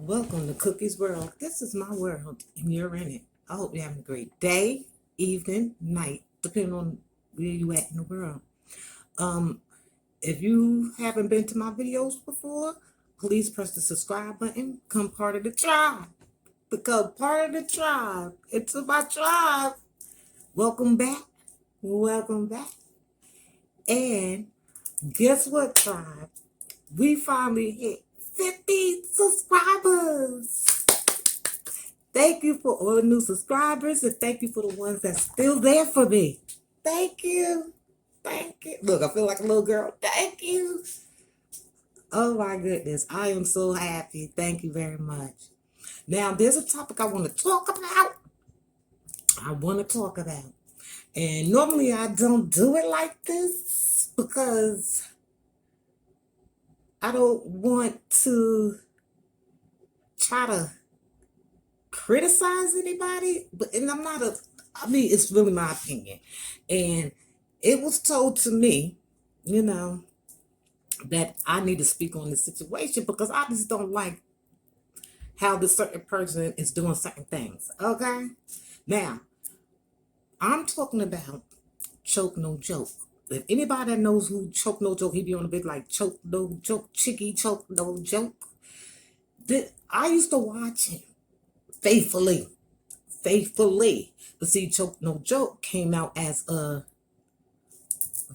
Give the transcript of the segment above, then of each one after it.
Welcome to Cookie's World. This is my world, and you're in it. I hope you're having a great day, evening, night, depending on where you at in the world. Um, if you haven't been to my videos before, please press the subscribe button. Become part of the tribe. Become part of the tribe. It's my tribe. Welcome back. Welcome back. And guess what, tribe? We finally hit 50 subscribers. Thank you for all the new subscribers, and thank you for the ones that's still there for me. Thank you. Thank you. Look, I feel like a little girl. Thank you. Oh my goodness. I am so happy. Thank you very much. Now, there's a topic I want to talk about. And normally I don't do it like this because I don't want to try to criticize anybody, and it's really my opinion. And it was told to me, that I need to speak on this situation because I just don't like how this certain person is doing certain things. Okay? Now, I'm talking about Choke No Joke. If anybody that knows who Choke No Joke, he be on a big like Choke No Joke, Chicky Choke No Joke. I used to watch him faithfully. But see, Choke No Joke came out as a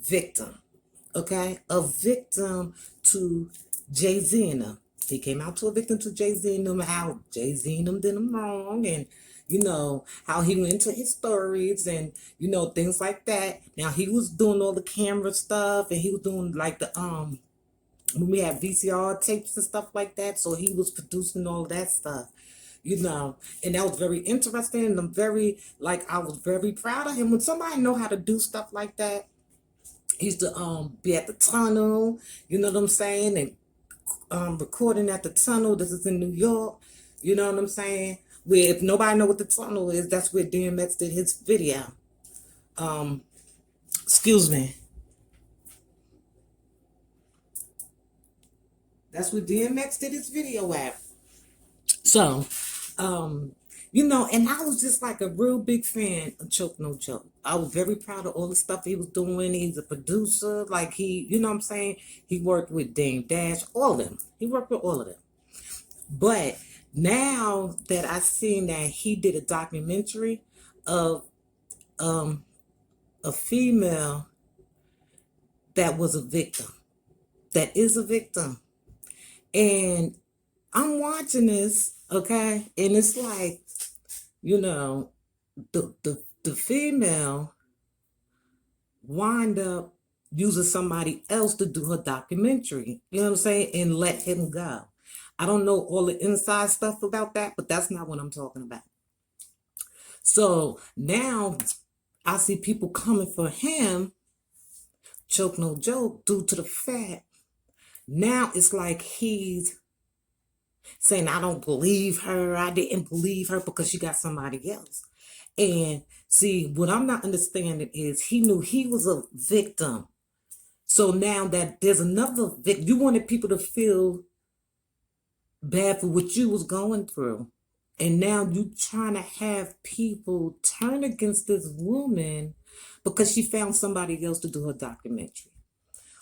victim. Okay? A victim to Jay-Z and them. He came out to a victim to Jay-Z and them, how Jay-Z and them did him wrong, and how he went into his stories and things like that. Now he was doing all the camera stuff, and he was doing like the when we had VCR tapes and stuff like that, so he was producing all that stuff. And that was very interesting, and I was very proud of him. When somebody know how to do stuff like that, he used to be at the tunnel, you know what I'm saying, and recording at the tunnel. This is in New York, you know what I'm saying? Where if nobody know what the tunnel is, that's where DMX did his video. Excuse me. That's where DMX did his video at. So, and I was just like a real big fan of Choke No Joke. I was very proud of all the stuff he was doing. He's a producer. Like you know what I'm saying? He worked with Dame Dash, all of them. He worked with all of them. But now that I've seen that he did a documentary of a female that was a victim, that is a victim. And I'm watching this, okay? And it's like, the female wind up using somebody else to do her documentary, you know what I'm saying? And let him go. I don't know all the inside stuff about that, but that's not what I'm talking about. So now I see people coming for him, Choke No Joke, due to the fact now it's like he's saying, I don't believe her. I didn't believe her because she got somebody else. And see, what I'm not understanding is he knew he was a victim. So now that there's another victim, you wanted people to feel bad for what you was going through. And now you trying to have people turn against this woman because she found somebody else to do her documentary.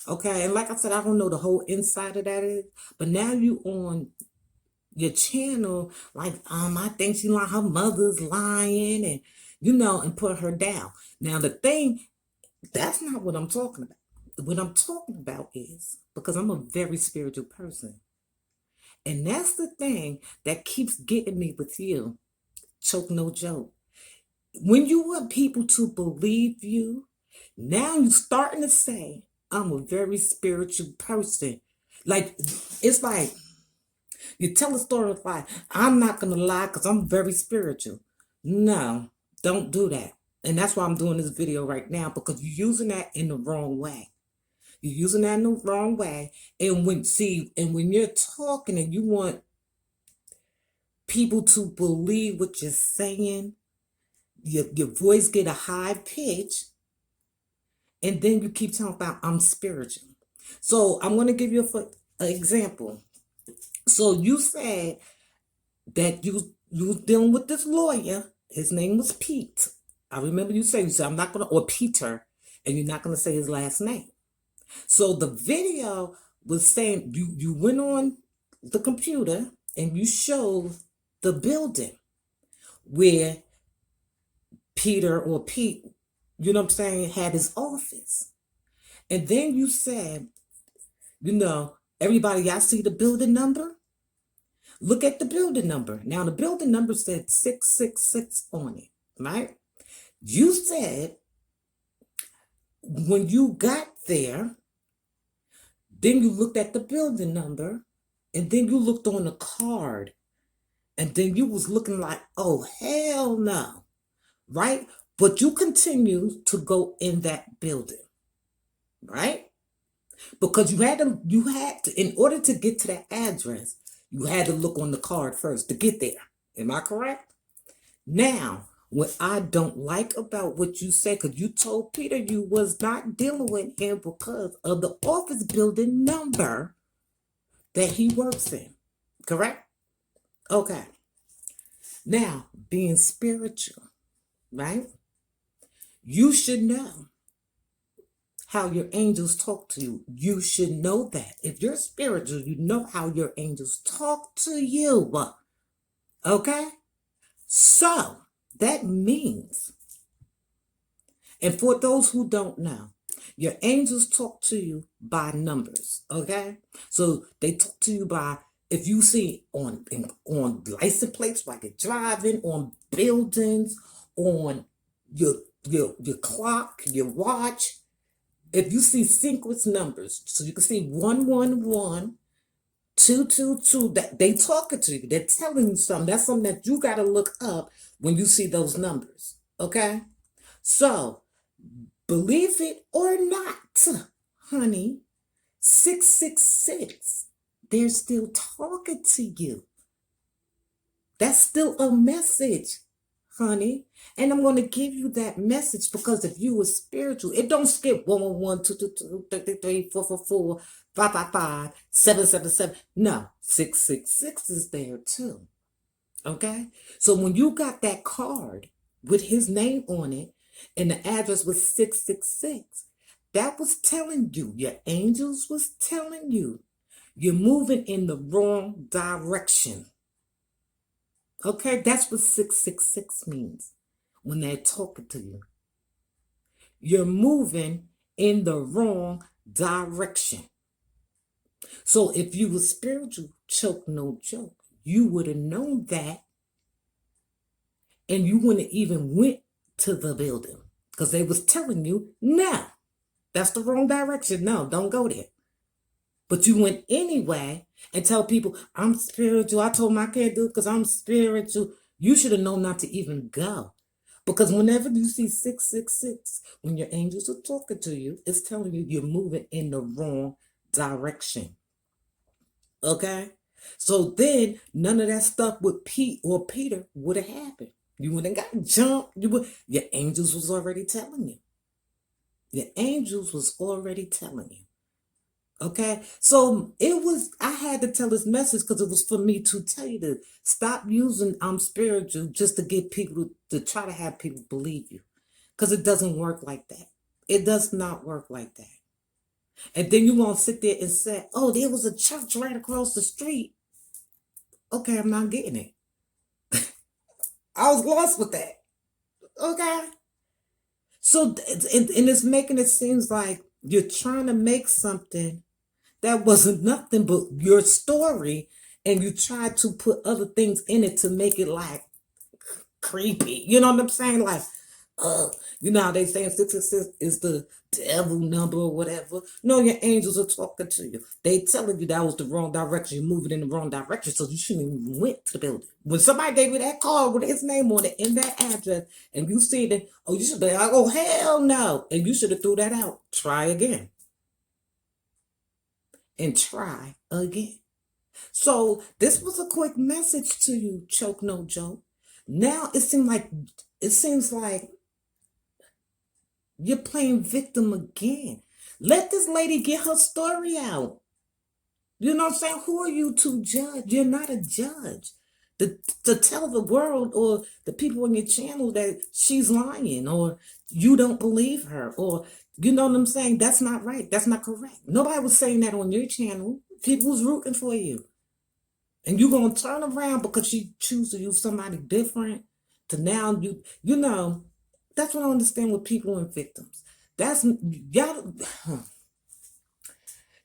Okay, and like I said, I don't know the whole inside of that is, but now you on your channel, like, I think she like her mother's lying, and and put her down. Now the thing, that's not what I'm talking about. What I'm talking about is, because I'm a very spiritual person, and that's the thing that keeps getting me with you, Choke No Joke. When you want people to believe you, now you're starting to say, I'm a very spiritual person. Like, it's like, you tell a story like, I'm not going to lie because I'm very spiritual. No, don't do that. And that's why I'm doing this video right now, because you're using that in the wrong way. You're using that in the wrong way. And when you're talking and you want people to believe what you're saying, your voice get a high pitch, and then you keep talking about I'm spiritual. So I'm going to give you an example. So you said that you was dealing with this lawyer. His name was Pete. I remember you said I'm not gonna, or Peter, and you're not gonna say his last name. So the video was saying you went on the computer and you showed the building where Peter or Pete, you know what I'm saying, had his office. And then you said, everybody, y'all see the building number? Look at the building number. Now, the building number said 666 on it, right? You said when you got there, then you looked at the building number, and then you looked on the card, and then you was looking like, oh, hell no, right? But you continue to go in that building, right? Because you had to, in order to get to that address, you had to look on the card first to get there. Am I correct? Now, what I don't like about what you said, because you told Peter you was not dealing with him because of the office building number that he works in. Correct? Okay. Now, being spiritual, right? You should know how your angels talk to you. You should know that. If you're spiritual, you know how your angels talk to you. Okay? So, that means, and for those who don't know, your angels talk to you by numbers, okay? So, they talk to you by, if you see on license plates while you're driving, on buildings, on your clock, your watch, if you see sequence numbers, so you can see 111, 222, that they talking to you. They're telling you something. That's something that you got to look up when you see those numbers. Okay? So, believe it or not, honey, 666, they're still talking to you. That's still a message, honey. And I'm going to give you that message because if you were spiritual, it don't skip 111, 222, 33, 444, 555, 777. No, 666 is there too. Okay? So when you got that card with his name on it and the address was 666, that was telling you, your angels was telling you, you're moving in the wrong direction. Okay? That's what 666 means when they're talking to you. You're moving in the wrong direction. So if you were spiritual, choke no joke, you would have known that, and you wouldn't even went to the building because they was telling you, no, that's the wrong direction. No, don't go there. But you went anyway and tell people, I'm spiritual. I told my kid do it because I'm spiritual. You should have known not to even go. Because whenever you see 666, when your angels are talking to you, it's telling you you're moving in the wrong direction. Okay? So then none of that stuff with Pete or Peter would have happened. You wouldn't got jumped. Your angels was already telling you. Your angels was already telling you. Okay? So I had to tell this message because it was for me to tell you to stop using I'm spiritual just to get people to try to have people believe you. Because it doesn't work like that. It does not work like that. And then you're going to sit there and say, oh, there was a church right across the street. Okay, I'm not getting it. I was lost with that. Okay? So, and it's making it seem like you're trying to make something that wasn't nothing but your story, and you tried to put other things in it to make it like creepy. You know what I'm saying? Like, you know how they say 666 is the devil number or whatever. No, your angels are talking to you. They telling you that was the wrong direction. You're moving in the wrong direction, so you shouldn't even went to the building. When somebody gave you that card with his name on it in that address, and you see it, oh, you should be like, oh, hell no. And you should have threw that out. Try again. And try again. So this was a quick message to you, Choke No Joke. Now it seems like you're playing victim again. Let this lady get her story out. You know what I'm saying? Who are you to judge? You're not a judge. to tell the world or the people on your channel that she's lying or you don't believe her or you know what I'm saying? That's not right. That's not correct. Nobody was saying that on your channel. People was rooting for you. And you're gonna turn around because she choose to use somebody different to now you know, that's what I understand with people and victims. That's y'all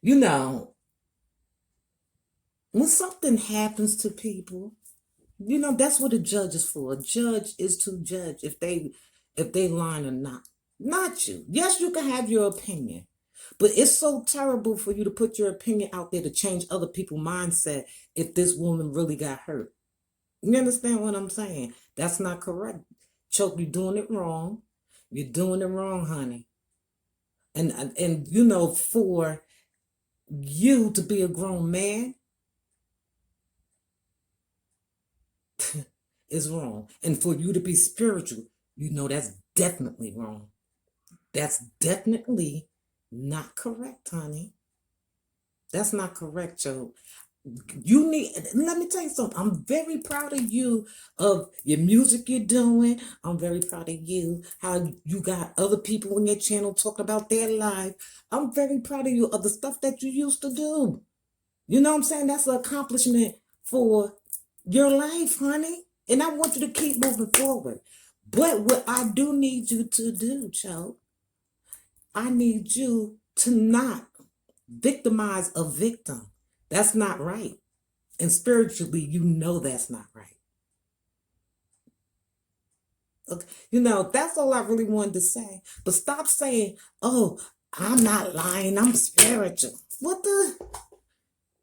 you know, when something happens to people, you know, that's what a judge is for. A judge is to judge if they lying or not. Not you. Yes, you can have your opinion. But it's so terrible for you to put your opinion out there to change other people's mindset if this woman really got hurt. You understand what I'm saying? That's not correct. Choke, you're doing it wrong. You're doing it wrong, honey. And you know, for you to be a grown man is wrong. And for you to be spiritual, you know that's definitely wrong. That's definitely not correct, honey. That's not correct, Joe. You need, let me tell you something. I'm very proud of you, of your music you're doing. I'm very proud of you, how you got other people on your channel talking about their life. I'm very proud of you of the stuff that you used to do. You know what I'm saying? That's an accomplishment for your life, honey. And I want you to keep moving forward. But what I do need you to do, Joe, I need you to not victimize a victim. That's not right. And spiritually, you know that's not right. Okay. You know, that's all I really wanted to say. But stop saying, oh, I'm not lying, I'm spiritual. What the?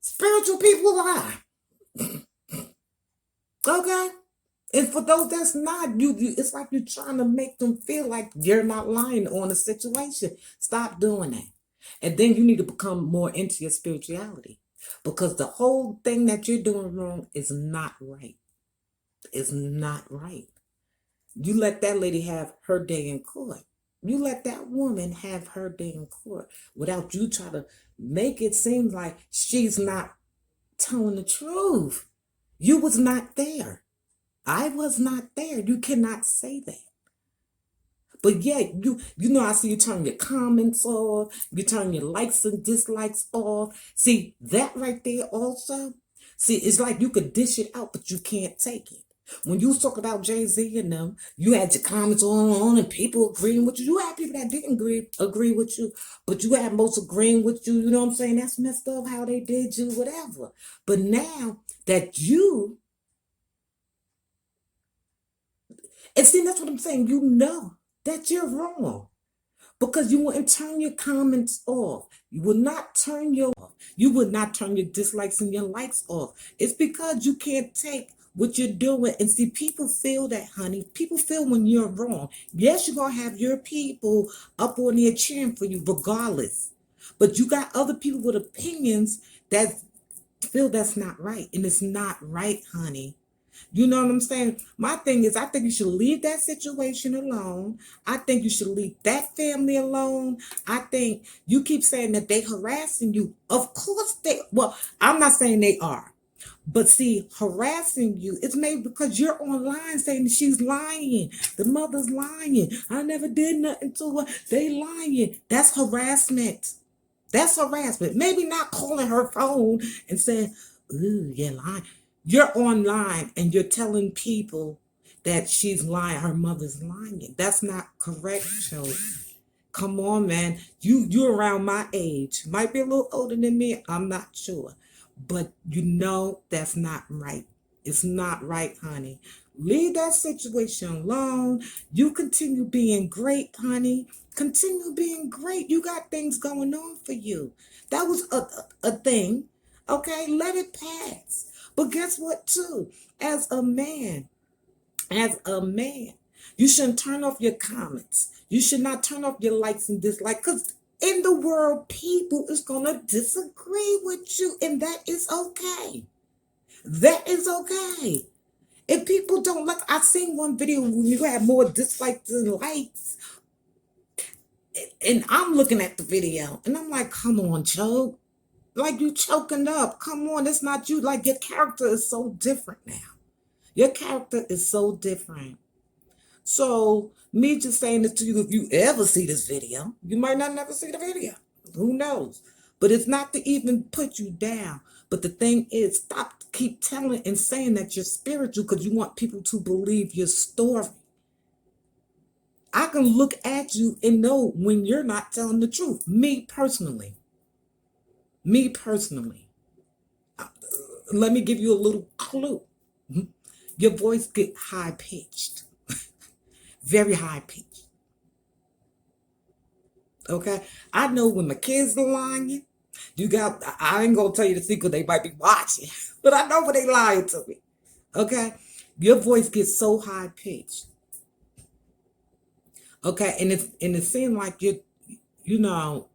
Spiritual people lie. Okay? And for those that's not, you it's like you're trying to make them feel like you're not lying on a situation. Stop doing that. And then you need to become more into your spirituality. Because the whole thing that you're doing wrong is not right. It's not right. You let that lady have her day in court. You let that woman have her day in court without you trying to make it seem like she's not telling the truth. You was not there. I was not there. You cannot say that. But yeah, you know, I see you turn your comments off, you turn your likes and dislikes off. See, that right there also, see, it's like you could dish it out, but you can't take it. When you talk about Jay-Z and them, you had your comments on and people agreeing with you. You had people that didn't agree with you, but you had most agreeing with you. You know what I'm saying? That's messed up how they did you, whatever. But now that you, and see, that's what I'm saying, you know that you're wrong. Because you wouldn't turn your comments off. You would not turn your dislikes and your likes off. It's because you can't take what you're doing. And see, people feel that, honey. People feel when you're wrong. Yes, you're gonna have your people up on their cheering for you, regardless. But you got other people with opinions that feel that's not right. And it's not right, honey. You know what I'm saying? My thing is, I think you should leave that situation alone. I think you should leave that family alone. I think you keep saying that they harassing you. Of course well, I'm not saying they are. But see, harassing you, it's maybe because you're online saying that she's lying. The mother's lying. I never did nothing to her. They lying. That's harassment. That's harassment. Maybe not calling her phone and saying, ooh, you're lying. You're online and you're telling people that she's lying, her mother's lying. That's not correct, Joe. Come on, man. You're around my age. Might be a little older than me. I'm not sure. But you know that's not right. It's not right, honey. Leave that situation alone. You continue being great, honey. Continue being great. You got things going on for you. That was a thing. Okay, let it pass. But guess what, too? As a man, as a man, you shouldn't turn off your comments. You should not turn off your likes and dislikes because in the world, people is going to disagree with you, and that is okay. That is okay. If people don't like, I seen one video when you had more dislikes than likes, and I'm looking at the video, and I'm like, come on, Joe. Like you choking up. Come on, it's not you. Like your character is so different now. Your character is so different. So me just saying this to you, if you ever see this video, you might not never see the video. Who knows? But it's not to even put you down. But the thing is, stop keep telling and saying that you're spiritual because you want people to believe your story. I can look at you and know when you're not telling the truth. Me personally. Me personally. Let me give you a little clue. Your voice get high pitched. Very high pitched. Okay? I know when my kids are lying, I ain't gonna tell you the secret, they might be watching. But I know when they lying to me. Okay? Your voice gets so high pitched. Okay, and it seems like you know,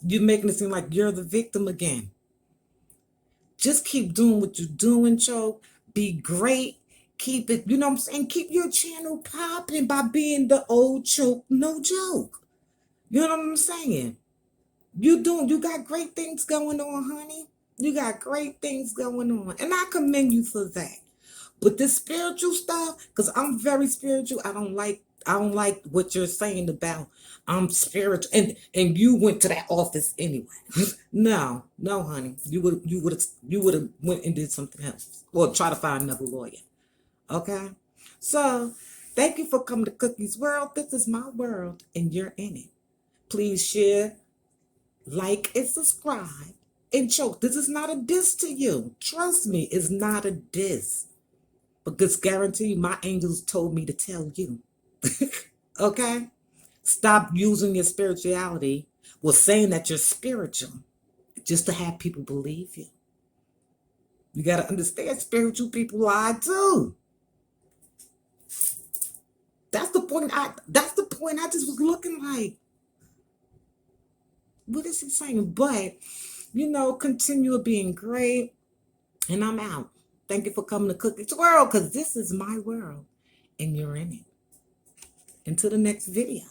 you're making it seem like you're the victim again. Just keep doing what you're doing, Choke. Be great. Keep it, you know what I'm saying? Keep your channel popping by being the old Choke No Joke. You know what I'm saying? You got great things going on, honey. You got great things going on. And I commend you for that. But this spiritual stuff, because I'm very spiritual, I don't like what you're saying about I'm spiritual. And you went to that office anyway. No, honey. You would have went and did something else. Or try to find another lawyer. Okay? So thank you for coming to Cookie's World. This is my world and you're in it. Please share, like, and subscribe. And Choke, this is not a diss to you. Trust me, it's not a diss. Because guarantee my angels told me to tell you. Okay? Stop using your spirituality with saying that you're spiritual just to have people believe you. You got to understand spiritual people lie too. That's the point I just was looking like. What is he saying? But, continue being great. And I'm out. Thank you for coming to Cookie's World because this is my world and you're in it. Until the next video.